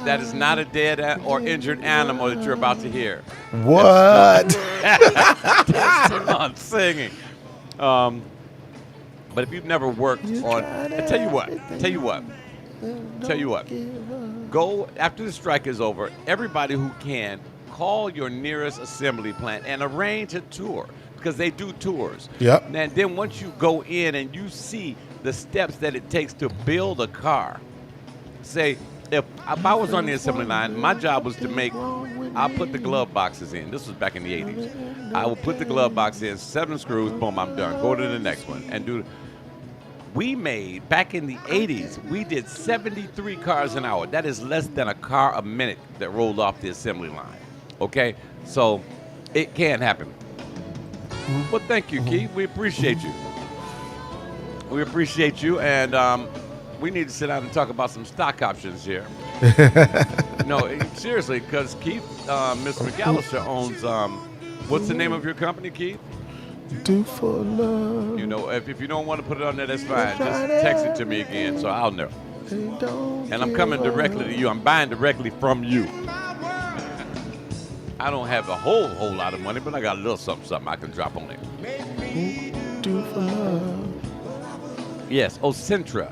that is not a dead or injured animal that you're about to hear. What? That's Dawn singing. But if you've never worked on, tell you what. Go after the strike is over. Everybody who can, call your nearest assembly plant and arrange a tour, because they do tours. Yep. And then once you go in and you see the steps that it takes to build a car, say, if I was on the assembly line, my job was to I'll put the glove boxes in. This was back in the 80s. I will put the glove box in, 7 screws, boom, I'm done. Go to the next one and do. We made, back in the 80s, we did 73 cars an hour. That is less than a car a minute that rolled off the assembly line. Okay? So it can happen. Well, thank you, Keith. We appreciate you. We appreciate you, and we need to sit down and talk about some stock options here. No, seriously, because Keith, Mr. McAllister owns, what's the name of your company, Keith? Do for love. If you don't want to put it on there, that's fine. Just text it to me again, so I'll know. And I'm coming directly to you. I'm buying directly from you. I don't have a whole lot of money, but I got a little something I can drop on it. Do for love. Yes, Ocentra.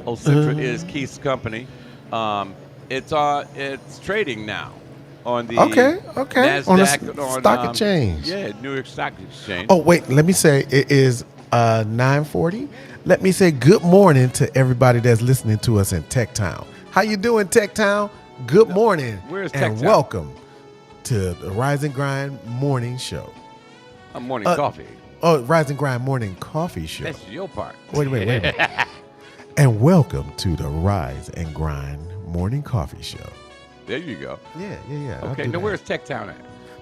Ocentra is Keith's company. It's trading now on the NASDAQ, on the stock exchange. Yeah, New York Stock Exchange. Oh wait, let me say it is 9:40. Let me say good morning to everybody that's listening to us in Tech Town. How you doing, Tech Town? Good morning. Where's Tech and Town? Welcome to the Rise and Grind Morning Show. A morning coffee. Oh, Rise and Grind Morning Coffee Show. That's your part. Wait a minute. And welcome to the Rise and Grind Morning Coffee Show. There you go. Yeah. Okay, now where's Tech Town at?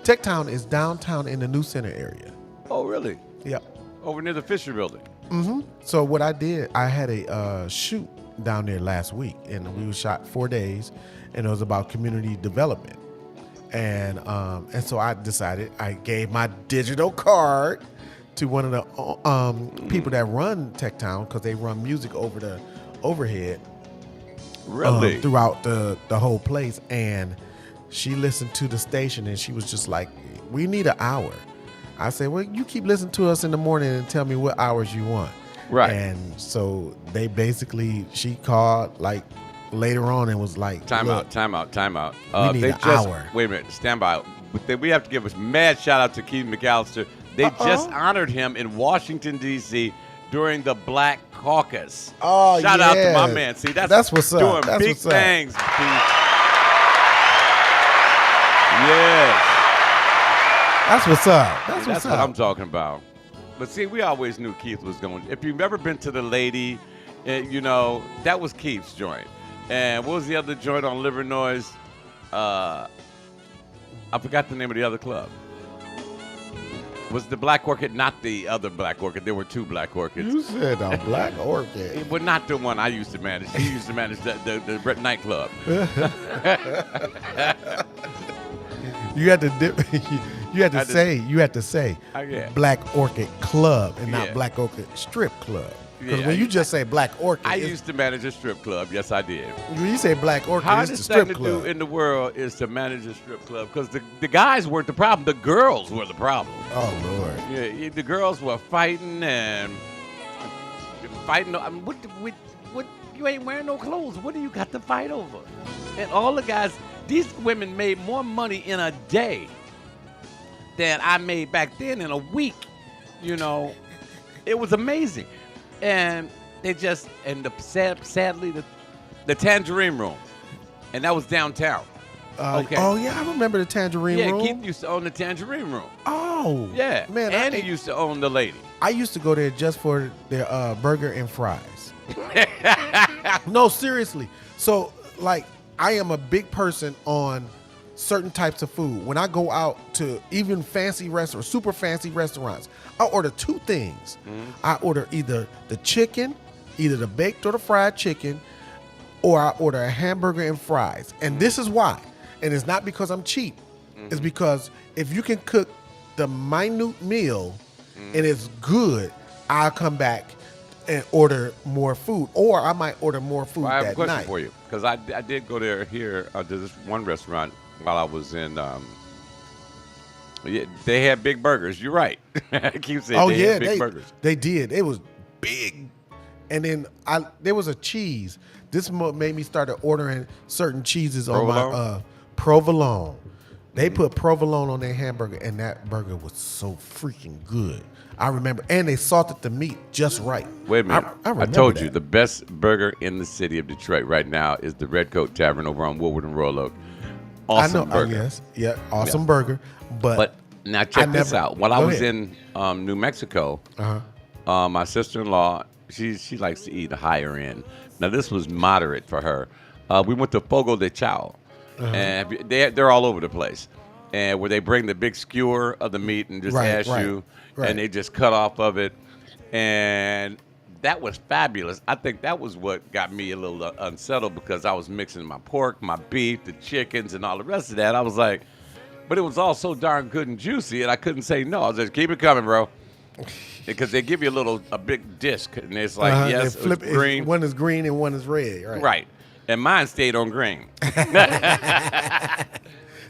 Tech Town is downtown in the New Center area. Oh, really? Yep. Over near the Fisher Building. Mm-hmm. So what I did, I had a shoot down there last week, and we were shot 4 days, and it was about community development. And so I decided, I gave my digital card to one of the people that run Tech Town, because they run music over the overhead. Really? Throughout the whole place. And she listened to the station, and she was just like, we need an hour. I said, well, you keep listening to us in the morning and tell me what hours you want. Right. And so she called like later on and was like, Time out. we need They an hour. Wait a minute. Stand by. But we have to give a mad shout out to Keith McAllister. They just honored him in Washington, D.C. during the Black Caucus. Oh, shout out to my man. See, that's what's up. Doing That's big what's up. things, Keith. Yes. That's what's up. That's That's what's what up. I'm talking about. But see, we always knew Keith was going. If you've ever been to the Lady, that was Keith's joint. And what was the other joint on Livernois? I forgot the name of the other club. Was the Black Orchid not the other Black Orchid? There were two Black Orchids. You said a Black Orchid. But not the one I used to manage. He used to manage the nightclub. You had to dip, you had to say Yeah. Black Orchid Club and not Yeah. Black Orchid Strip Club. Because Yeah, when you just say Black Orchid, I used to manage a strip club. Yes, I did. when you say Black Orchid, it's the Hardest strip thing to club. do in the world is to manage a strip club because the guys weren't the problem. The girls were the problem. Oh Lord. Yeah, the girls were fighting and fighting. I mean, what? You ain't wearing no clothes. What do you got to fight over? And all the guys, these women made more money in a day than I made back then in a week. It was amazing. And they just, sadly, the Tangerine Room, and that was downtown. Okay. Oh yeah, I remember the Tangerine Yeah, Room. Keith used to own the Tangerine Room. Oh Yeah, man, and he used to own the Lady. I used to go there just for their burger and fries. No, seriously. So like, I am a big person on certain types of food. When I go out to even fancy restaurants, super fancy restaurants, I order two things. I order either the chicken, either the baked or the fried chicken, or I order a hamburger and fries. And this is why. And it's not because I'm cheap. It's because if you can cook the minute meal and it's good, I'll come back and order more food. Or I might order more food Well, I have a that question night. for you because I did go here to this one restaurant while I was in. They had big burgers. You're right. I keep saying had big burgers. They did. It was big. And then there was a cheese. This made me start ordering certain cheeses on my provolone. They put provolone on their hamburger, and that burger was so freaking good. I remember, and they salted the meat just right. Wait a minute. I I remember told that. you the best burger in the city of Detroit right now is the Red Coat Tavern over on Woodward and Royal Oak. Awesome I know. burger. Yes. Yeah. Awesome burger. But now check this out. While I Go was ahead. in New Mexico, my sister-in-law, she likes to eat higher end. Now this was moderate for her. We went to Fogo de Chao, and they're all over the place. And where they bring the big skewer of the meat and just ask you, and they just cut off of it, and that was fabulous. I think that was what got me a little unsettled because I was mixing my pork, my beef, the chickens, and all the rest of that. I was like, but it was all so darn good and juicy, and I couldn't say no. I was just, keep it coming, bro. Because they give you a big disc, and it's like, yes, they flip it's green. One is green and one is red. Right. Right. And mine stayed on green.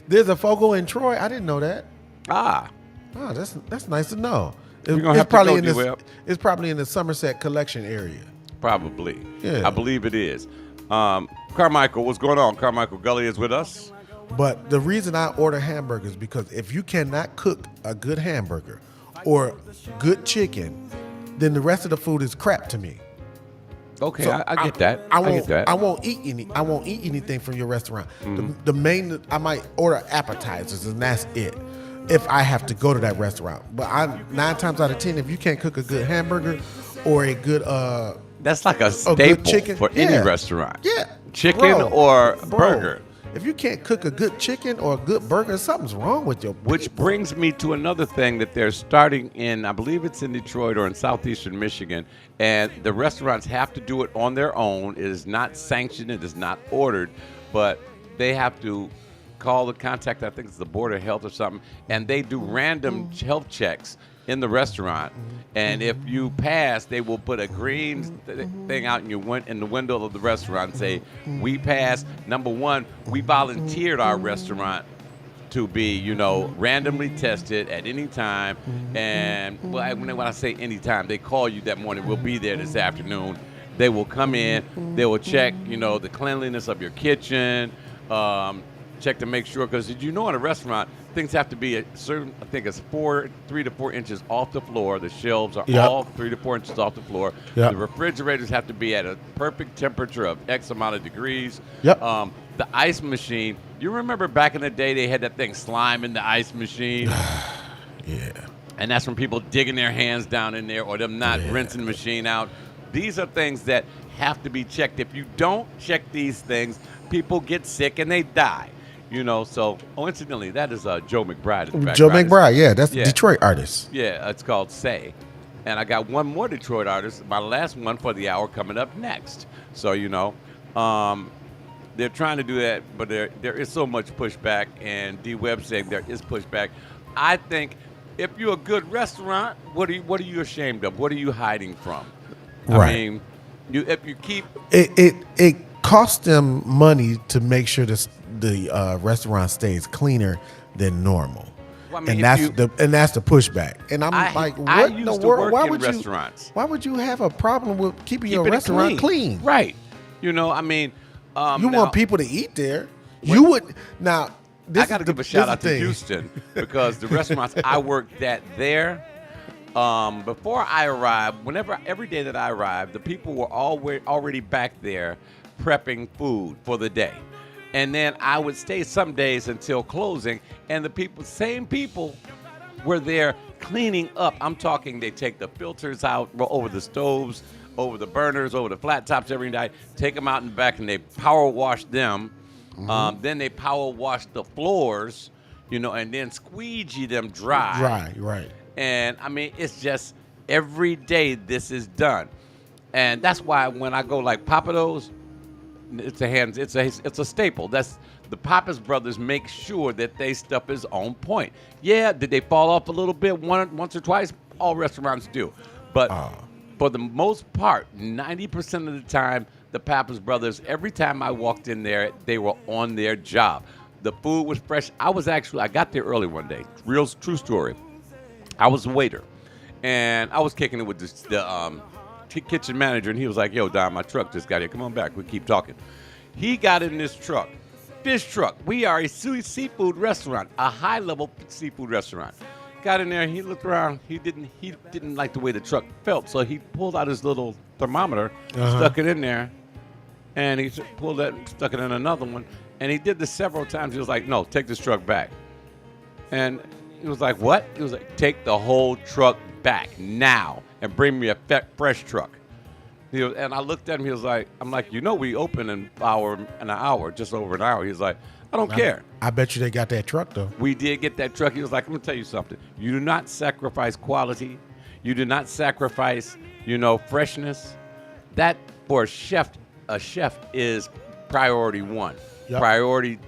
There's a Fogo in Troy. I didn't know that. Ah. Oh, that's nice to know. We're gonna have to go, D-Web. It's probably in the Somerset collection area. Probably. Yeah. I believe it is. Carmichael, what's going on? Carmichael Gully is with us. But the reason I order hamburgers because if you cannot cook a good hamburger or good chicken, then the rest of the food is crap to me. Okay, So I get that. I get that. won't eat anything from your restaurant. The main, I might order appetizers and that's it. If I have to go to that restaurant, but 9 times out of 10, if you can't cook a good hamburger or a good That's like a good staple chicken, for any restaurant. Yeah, Chicken bro, or bro, burger. If you can't cook a good chicken or a good burger, something's wrong with your Which people. brings me to another thing that they're starting in, I believe it's in Detroit or in southeastern Michigan, and the restaurants have to do it on their own. It is not sanctioned, it is not ordered, but they have to call the contact, I think it's the Board of Health or something, and they do random health checks in the restaurant. And if you pass, they will put a green thing out in the window of the restaurant and say, we passed. Number one, we volunteered our restaurant to be, randomly tested at any time. And when I say any time, they call you that morning. We'll be there this afternoon. They will come in. They will check, the cleanliness of your kitchen. Check to make sure, because in a restaurant, things have to be a certain. I think it's 3 to 4 inches off the floor. The shelves are Yep. all 3 to 4 inches off the floor. Yep. The refrigerators have to be at a perfect temperature of X amount of degrees. Yep. The ice machine. You remember back in the day they had that thing slime in the ice machine. Yeah. And that's from people digging their hands down in there or them not rinsing the machine out. These are things that have to be checked. If you don't check these things, people get sick and they die. So, incidentally, that is Joe McBride. Joe McBride, yeah, that's the Yeah. Detroit artist. Yeah, it's called Say. And I got one more Detroit artist, my last one for the hour coming up next. So, they're trying to do that, but there is so much pushback, and D. Webb saying there is pushback. I think if you're a good restaurant, what are you ashamed of? What are you hiding from? Right. I mean, if you keep It costs them money to make sure the restaurant stays cleaner than normal. Well, I mean, and that's the pushback. And I'm I like, what I in the used to world? work Why in would restaurants. Why would you have a problem with keeping your Keeping it restaurant clean? Right. I mean, You now, want people to eat there. You would now. This I got to is the- give a shout this out is to the thing. Houston because the restaurants I worked at there, before I arrived, every day that I arrived, the people were already back there prepping food for the day. And then I would stay some days until closing, and the same people were there cleaning up. I'm talking they take the filters out over the stoves, over the burners, over the flat tops every night, take them out in the back, and they power wash them. Then they power wash the floors, and then squeegee them dry. Right. And I mean, it's just every day this is done. And that's why when I go like Papados, it's a staple. That's the Pappas brothers make sure that they stuff is on point. Yeah, did they fall off a little bit once or twice? All restaurants do. But for the most part, 90% of the time, the Pappas brothers, every time I walked in there, they were on their job. The food was fresh. I got there early one day. True story. I was a waiter, and I was kicking it with the kitchen manager, and he was like, "Yo, Don, my truck just got here. Come on back. We keep talking." He got in this truck, fish truck. We are a seafood restaurant, a high-level seafood restaurant. Got in there, he looked around. He didn't like the way the truck felt, so he pulled out his little thermometer, stuck it in there, and he pulled that, stuck it in another one, and he did this several times. He was like, "No, take this truck back," and he was like, "What?" He was like, "Take the whole truck back now and bring me a fresh truck." And I looked at him. He was like, "I'm like, we open in an hour, just over an hour." He was like, "I don't care." I bet you they got that truck though. We did get that truck. He was like, "I'm gonna tell you something. You do not sacrifice quality. You do not sacrifice, freshness. That for a chef is priority one. Yep. Priority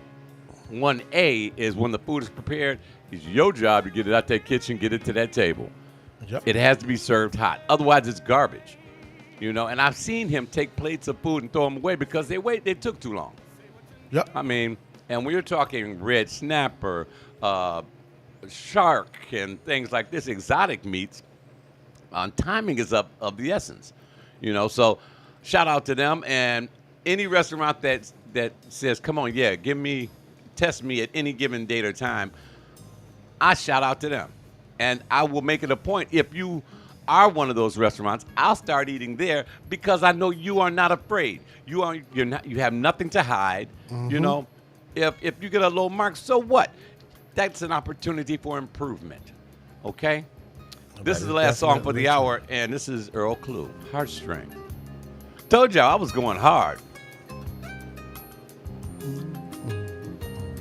1A is when the food is prepared. It's your job to get it out that kitchen, get it to that table. Yep. It has to be served hot. Otherwise, it's garbage. And I've seen him take plates of food and throw them away because they took too long. Yep. I mean, and we're talking red snapper, shark, and things like this, exotic meats. Timing is of the essence. So shout out to them. And any restaurant that says, "Come on, yeah, test me at any given date or time," I shout out to them. And I will make it a point, if you are one of those restaurants, I'll start eating there because I know you are not afraid. You have nothing to hide. If you get a low mark, so what? That's an opportunity for improvement. Okay? This is the last song for the hour, and this is Earl Klugh, Heartstring. Told y'all I was going hard.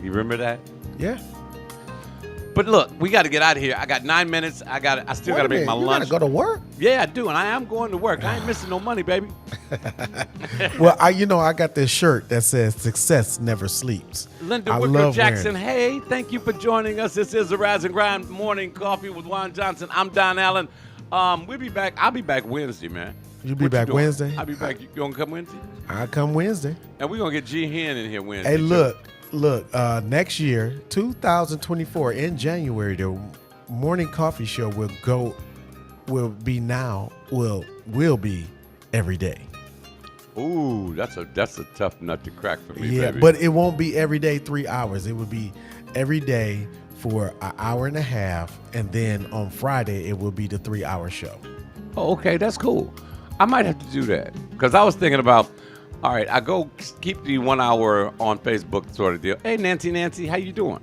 You remember that? Yeah. But look, we got to get out of here. I got 9 minutes. I still got to make my lunch. You gotta go to work. Yeah, I do, and I am going to work. I ain't missing no money, baby. Well, I got this shirt that says "Success Never Sleeps." Linda I Wicker love Jackson, wearing hey, thank you for joining us. This is the Rise and Grind Morning Coffee with Juan Johnson. I'm Don Allen. We'll be back. I'll be back Wednesday, man. You'll be What back doing? Wednesday? I'll be back. You gonna come Wednesday? I come Wednesday. And we're gonna get G Hen in here Wednesday. Hey, too. look. Next year, 2024, in January, the morning coffee show will be every day. Ooh, that's a tough nut to crack for me, Yeah, baby. but it won't be every day 3 hours. It would be every day for an hour and a half, and then on Friday it will be the 3-hour show. Oh, okay, that's cool. I might have to do that because I was thinking about, all right, I go keep the 1 hour on Facebook sort of deal. Hey, Nancy, how you doing?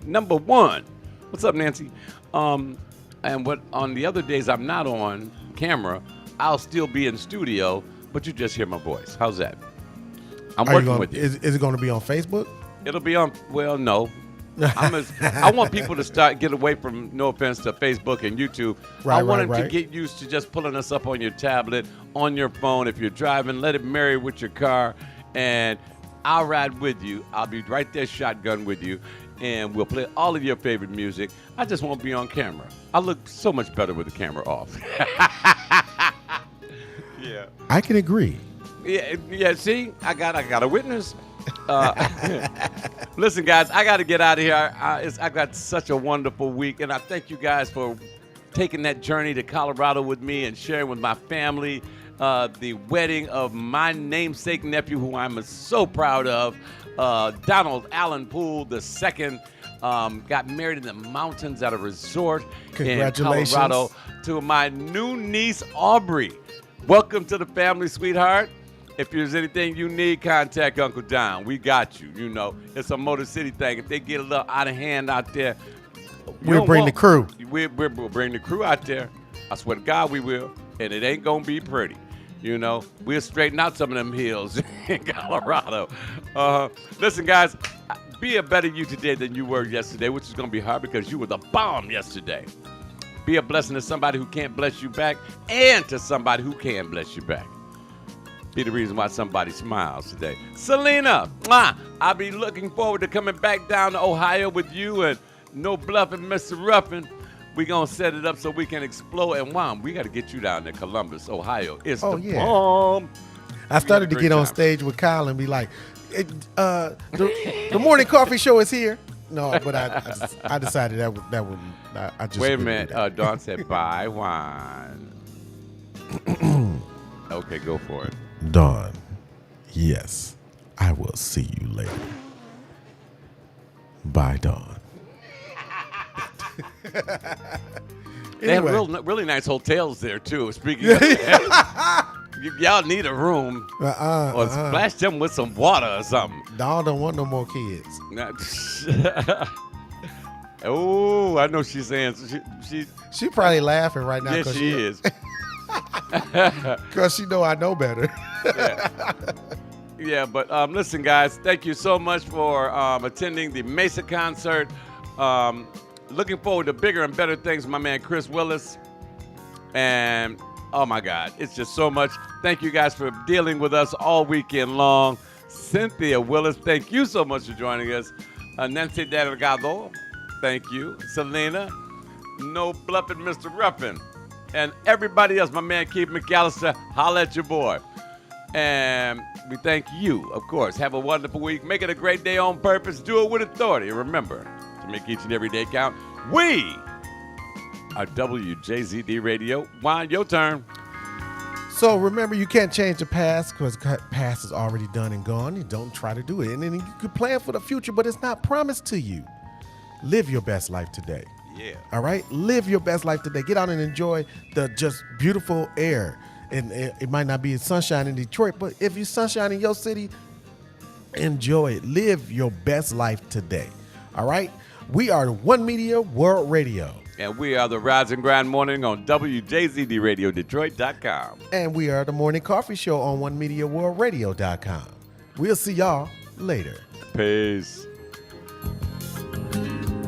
Number one, what's up, Nancy? And what on the other days I'm not on camera, I'll still be in studio, but you just hear my voice. How's that? I'm working with you. Is it going to be on Facebook? It'll be on. Well, no. I want people to get away from, no offense to Facebook and YouTube. I want them to get used to just pulling us up on your tablet, on your phone. If you're driving, let it marry with your car, and I'll ride with you. I'll be right there shotgun with you, and we'll play all of your favorite music. I just won't be on camera. I look so much better with the camera off. Yeah. I can agree. Yeah. See, I got a witness. Listen, guys, I got to get out of here. I got such a wonderful week, and I thank you guys for taking that journey to Colorado with me and sharing with my family the wedding of my namesake nephew, who I'm so proud of, Donald Allen Poole II. Got married in the mountains at a resort in Colorado to my new niece, Aubrey. Welcome to the family, sweetheart. If there's anything you need, contact Uncle Don. We got you. You know, it's a Motor City thing. If they get a little out of hand out there, we'll bring the crew. We'll bring the crew out there. I swear to God we will. And it ain't going to be pretty. You know, we'll straighten out some of them hills in Colorado. Listen, guys, be a better you today than you were yesterday, which is going to be hard because you were the bomb yesterday. Be a blessing to somebody who can't bless you back and to somebody who can bless you back. Be the reason why somebody smiles today. Selena, I'll be looking forward to coming back down to Ohio with you and no bluffing Mr. Ruffin. We're going to set it up so we can explode. And we got to get you down to Columbus, Ohio. It's the bomb. I started to get on stage with Kyle and be like, the morning coffee show is here. No, but I decided that would I just wait a minute. Dawn said bye, Juan. Okay, go for it. Dawn, yes, I will see you later. Bye, Dawn. They have really nice hotels there too. Speaking of that, y'all need a room or splash them with some water or something. Dawn don't want no more kids. Oh, I know she's saying she probably laughing right now. Yes, she is. Because she know I know better. Yeah, but listen, guys, thank you so much for attending the Mesa concert. Looking forward to bigger and better things, my man Chris Willis. And, oh, my God, it's just so much. Thank you guys for dealing with us all weekend long. Cynthia Willis, thank you so much for joining us. Nancy Delgado, thank you. Selena, no bluffing Mr. Ruffin. And everybody else, my man Keith McAllister, holla at your boy. And we thank you, of course. Have a wonderful week. Make it a great day on purpose. Do it with authority. Remember, to make each and every day count, we are WJZD Radio. Juan, your turn. So remember, you can't change the past because the past is already done and gone. You don't try to do it. And then you can plan for the future, but it's not promised to you. Live your best life today. Yeah. All right? Live your best life today. Get out and enjoy the just beautiful air. And it might not be sunshine in Detroit, but if you sunshine in your city, enjoy it. Live your best life today. All right? We are One Media World Radio. And we are the Rise and Grind Morning on WJZDRadioDetroit.com. And we are the Morning Coffee Show on OneMediaWorldRadio.com. We'll see y'all later. Peace.